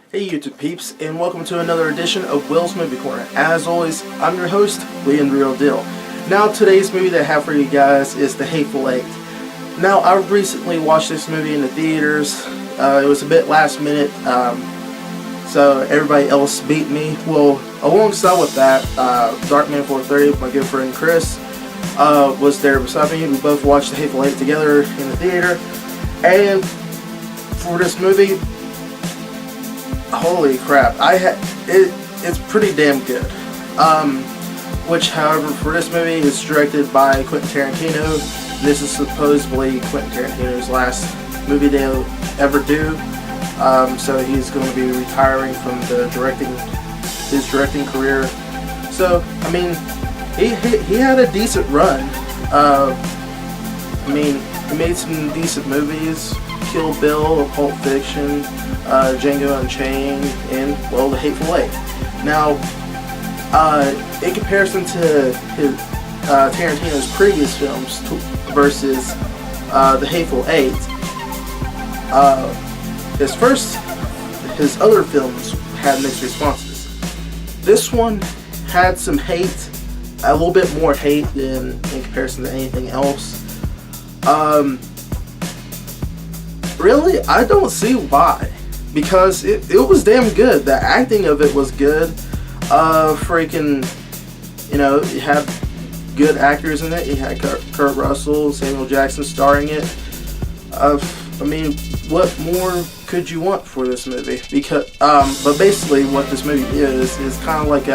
Hey YouTube peeps, and welcome to another edition of Will's Movie Corner. As always, I'm your host, TrueWRealDeal. Now today's movie that I have for you guys is The Hateful Eight. Now I recently watched this movie in the theaters. It was a bit last minute, so everybody else beat me. Well, alongside with that, Darkman 430, my good friend Chris, was there beside me. We both watched The Hateful Eight together in the theater. And for this movie, holy crap, it's pretty damn good. Which, however, for this movie is directed by Quentin Tarantino. This is supposedly Quentin Tarantino's last movie they'll ever do. So he's going to be retiring from his directing career. So, I mean, he had a decent run. I mean, he made some decent movies. Kill Bill, Pulp Fiction, Django Unchained, and, well, The Hateful Eight. Now, in comparison to Tarantino's previous films versus The Hateful Eight, his other films had mixed responses. This one had some hate, a little bit more hate than in comparison to anything else. Really, I don't see why, because it was damn good. The acting of it was good. You had good actors in it. You had Kurt Russell, Samuel Jackson starring it. I mean, what more could you want for this movie? Because, but basically, what this movie is kind of like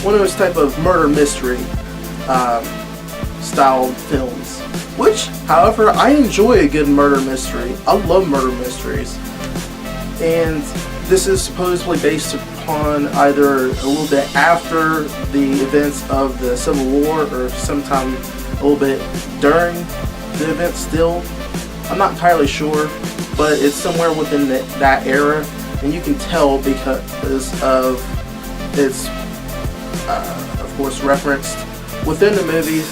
one of those type of murder mystery style films. Which, however, I enjoy a good murder mystery. I love murder mysteries. And this is supposedly based upon either a little bit after the events of the Civil War or sometime a little bit during the events still. I'm not entirely sure, but it's somewhere within that era. And you can tell because of its, of course, referenced within the movie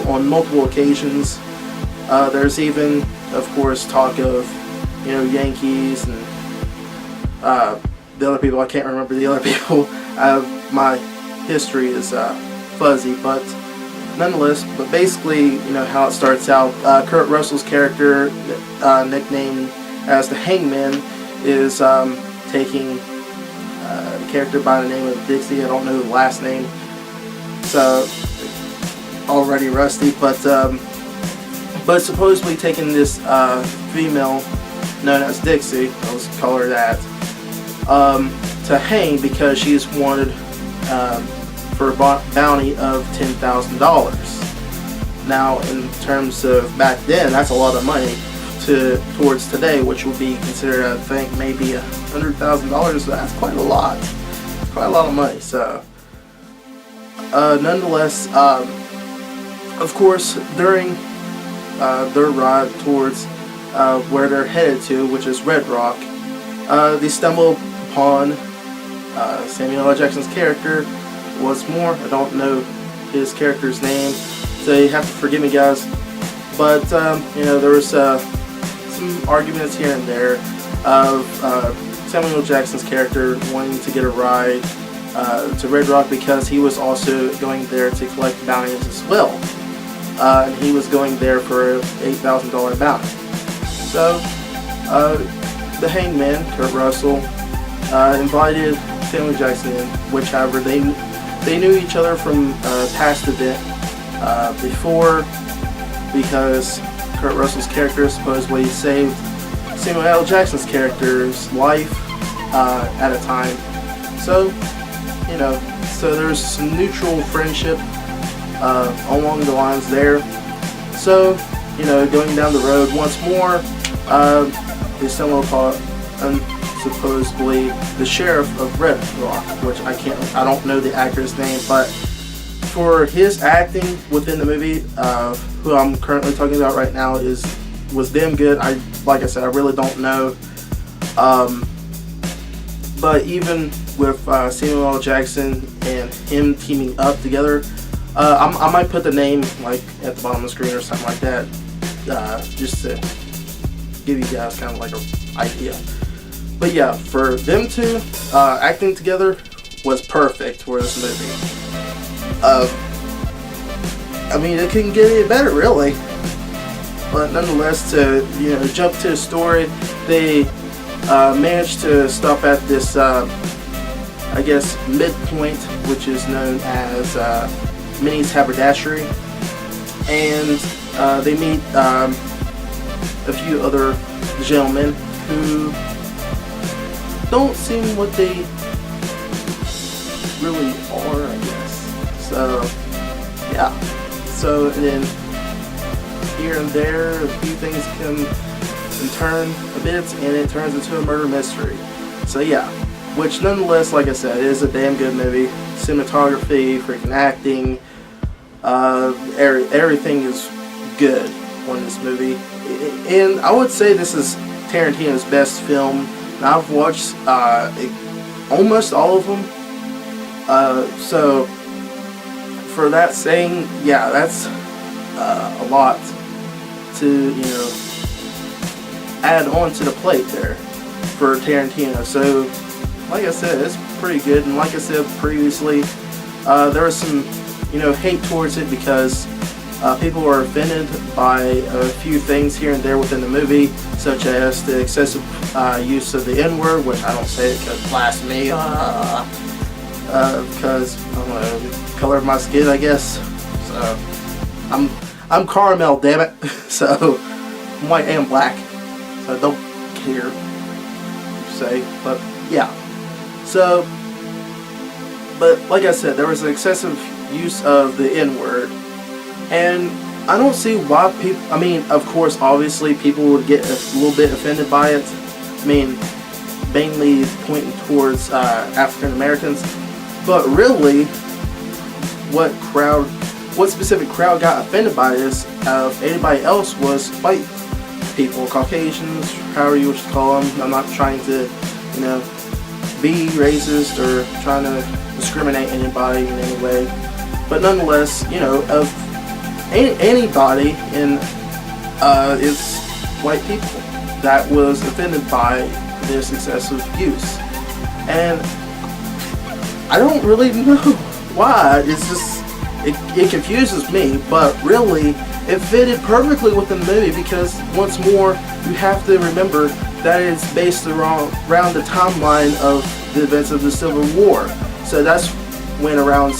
on multiple occasions. There's even, of course, talk of, Yankees and the other people. I can't remember the other people. My history is fuzzy, but nonetheless. But basically, how it starts out. Kurt Russell's character, nicknamed as the Hangman, is taking a character by the name of Dixie. I don't know the last name, so already rusty, but supposedly taking this female known as Dixie, let's call her that, to hang because she is wanted for a bounty of $10,000. Now, in terms of back then, that's a lot of money towards today, which would be considered, I think, maybe $100,000. That's quite a lot. It's quite a lot of money. So, nonetheless, of course, during their ride towards where they're headed to, which is Red Rock, they stumble upon Samuel L. Jackson's character. What's more, I don't know his character's name, so you have to forgive me, guys. But there was some arguments here and there of Samuel L. Jackson's character wanting to get a ride to Red Rock because he was also going there to collect bounties as well. And he was going there for an $8,000 bounty. So, the Hangman, Kurt Russell, invited Samuel Jackson in, which, however, they knew each other from a past event before, because Kurt Russell's character supposedly saved Samuel L. Jackson's character's life at a time. So, so there's some mutual friendship along the lines there. So, going down the road once more, they stumble upon supposedly the sheriff of Red Rock, which I don't know the actor's name, but for his acting within the movie, who I'm currently talking about right now, was damn good. Like I said, I really don't know. But even with Samuel L. Jackson and him teaming up together, I might put the name like at the bottom of the screen or something like that, just to give you guys kind of like a idea. But yeah, for them two acting together was perfect for this movie. I mean, it couldn't get any better, really. But nonetheless, to jump to the story, they managed to stop at this, I guess, midpoint, which is known as Minnie's Haberdashery, and they meet a few other gentlemen who don't seem what they really are, I guess. So, yeah. So, and then here and there, a few things come and turn a bit, and it turns into a murder mystery. So, yeah. Which, nonetheless, like I said, is a damn good movie. Cinematography, freaking acting, everything is good on this movie. And I would say this is Tarantino's best film. I've watched almost all of them. So for that saying, yeah, that's a lot to add on to the plate there for Tarantino. So like I said, it's pretty good. And like I said previously, there was some hate towards it because people were offended by a few things here and there within the movie, such as the excessive use of the N-word, which I don't say it because blasphemy, because I don't know, the color of my skin, I guess. So I'm caramel, damn it. So I'm white and black, so I don't care, say. But yeah. So, but like I said, there was an excessive use of the N-word. And I don't see why people, I mean, of course, obviously, people would get a little bit offended by it. I mean, mainly pointing towards African Americans. But really, what specific crowd got offended by this out of anybody else was white people, Caucasians, however you wish to call them. I'm not trying to, be racist or trying to discriminate anybody in any way. But nonetheless, of anybody in is white people that was offended by this excessive use. And I don't really know why. It's just it confuses me, but really it fitted perfectly with the movie because once more you have to remember that it's based around the timeline of the events of the Civil War. So that's when around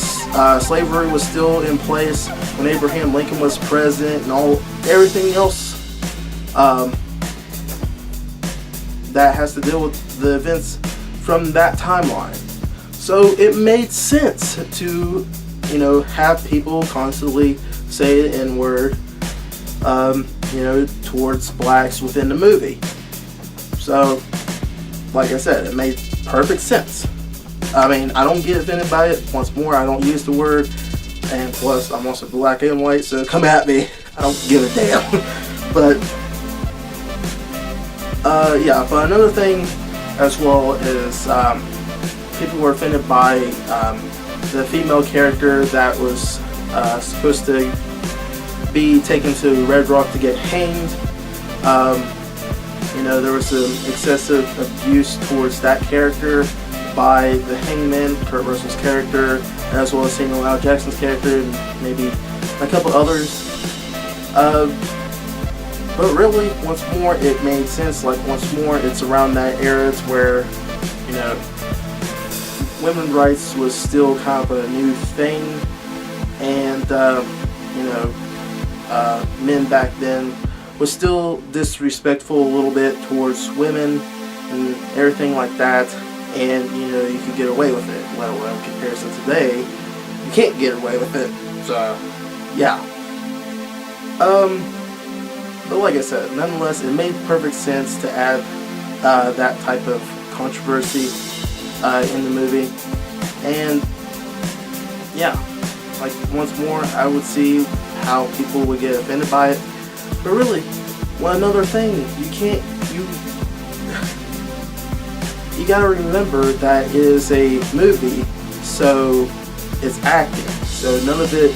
slavery was still in place, when Abraham Lincoln was president, and everything else that has to deal with the events from that timeline. So it made sense to have people constantly say the N-word towards blacks within the movie. So like I said, it made perfect sense. I mean, I don't get offended by it. Once more, I don't use the word. And plus, I'm also black and white, so come at me. I don't give a damn. But, yeah. But another thing as well is people were offended by the female character that was supposed to be taken to Red Rock to get hanged. There was some excessive abuse towards that character by the Hangman, Kurt Russell's character, as well as Samuel L. Jackson's character, and maybe a couple others. But really, once more, it made sense. Like, once more, it's around that era where, women's rights was still kind of a new thing, and, men back then was still disrespectful a little bit towards women and everything like that. And you could get away with it. Well, in comparison to today, you can't get away with it. So, yeah. But like I said, nonetheless, it made perfect sense to add that type of controversy in the movie. And yeah, like once more, I would see how people would get offended by it. But really, one other thing, you gotta remember that it is a movie, so it's acting. So none of it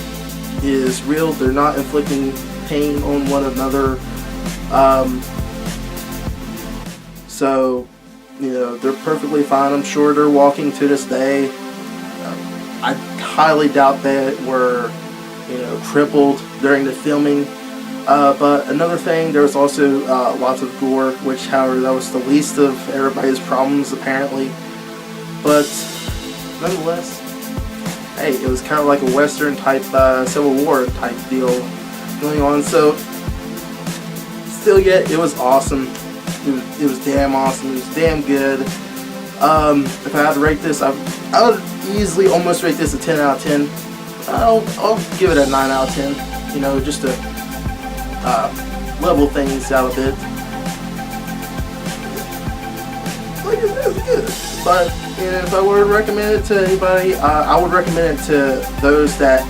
is real. They're not inflicting pain on one another. So, they're perfectly fine. I'm sure they're walking to this day. I highly doubt they were, crippled during the filming. But another thing, there was also lots of gore, which, however, that was the least of everybody's problems, apparently. But, nonetheless, hey, it was kind of like a Western type, Civil War type deal going on. So, still yet, it was awesome. It was damn awesome. It was damn good. If I had to rate this, I would easily almost rate this a 10 out of 10. I'll give it a 9 out of 10. Just to level things out a bit. Like, it was good. But if I were to recommend it to anybody, I would recommend it to those that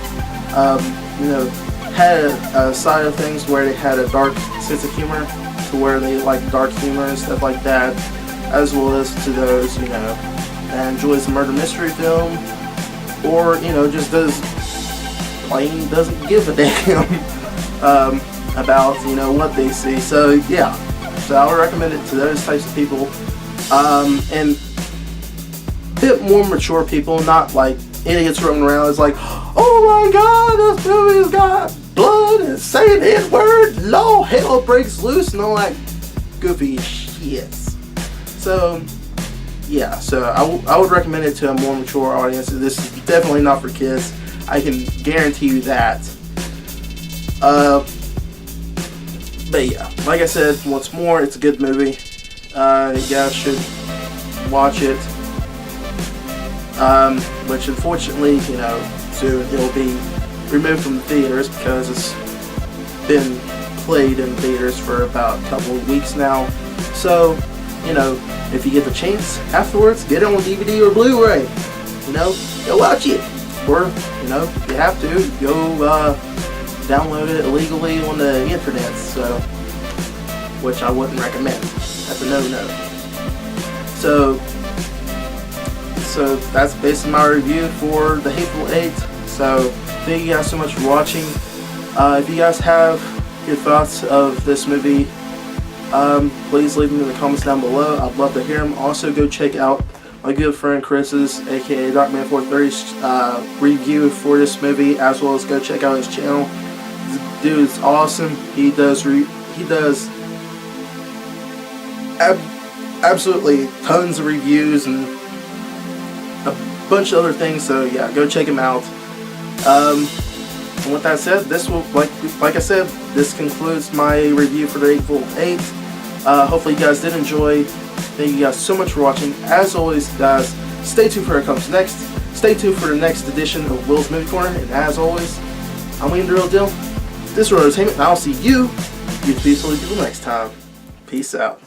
had a side of things where they had a dark sense of humor, to where they like dark humor and stuff like that, as well as to those that enjoys a murder mystery film, or just doesn't give a damn about what they see. So yeah, so I would recommend it to those types of people, and a bit more mature people, not like idiots running around. It's like, oh my god, this movie's got blood and saying the N-word, law, hell breaks loose, and all that goofy shit. So yeah, so I would recommend it to a more mature audience. This is definitely not for kids. I can guarantee you that. But yeah, like I said, once more, it's a good movie. You guys should watch it. Which unfortunately, soon it'll be removed from the theaters because it's been played in theaters for about a couple of weeks now. So, if you get the chance afterwards, get it on DVD or Blu-ray. Go watch it. Or, if you have to, go download it illegally on the internet. So, which I wouldn't recommend. That's a no-no. So that's basically my review for The Hateful Eight. So thank you guys so much for watching. If you guys have your thoughts of this movie, please leave them in the comments down below. I'd love to hear them. Also, go check out my good friend Chris's, aka Darkman430's review for this movie, as well as go check out his channel. This dude is awesome. He does absolutely tons of reviews and a bunch of other things. So yeah, go check him out. And with that said, this will, like I said, this concludes my review for The Hateful Eight. Hopefully you guys did enjoy. Thank you guys so much for watching. As always, guys, stay tuned for what comes next. Stay tuned for the next edition of Will's Movie Corner. And as always, I'm William The Real Deal. This is Entertainment, and I'll see you peacefully people next time. Peace out.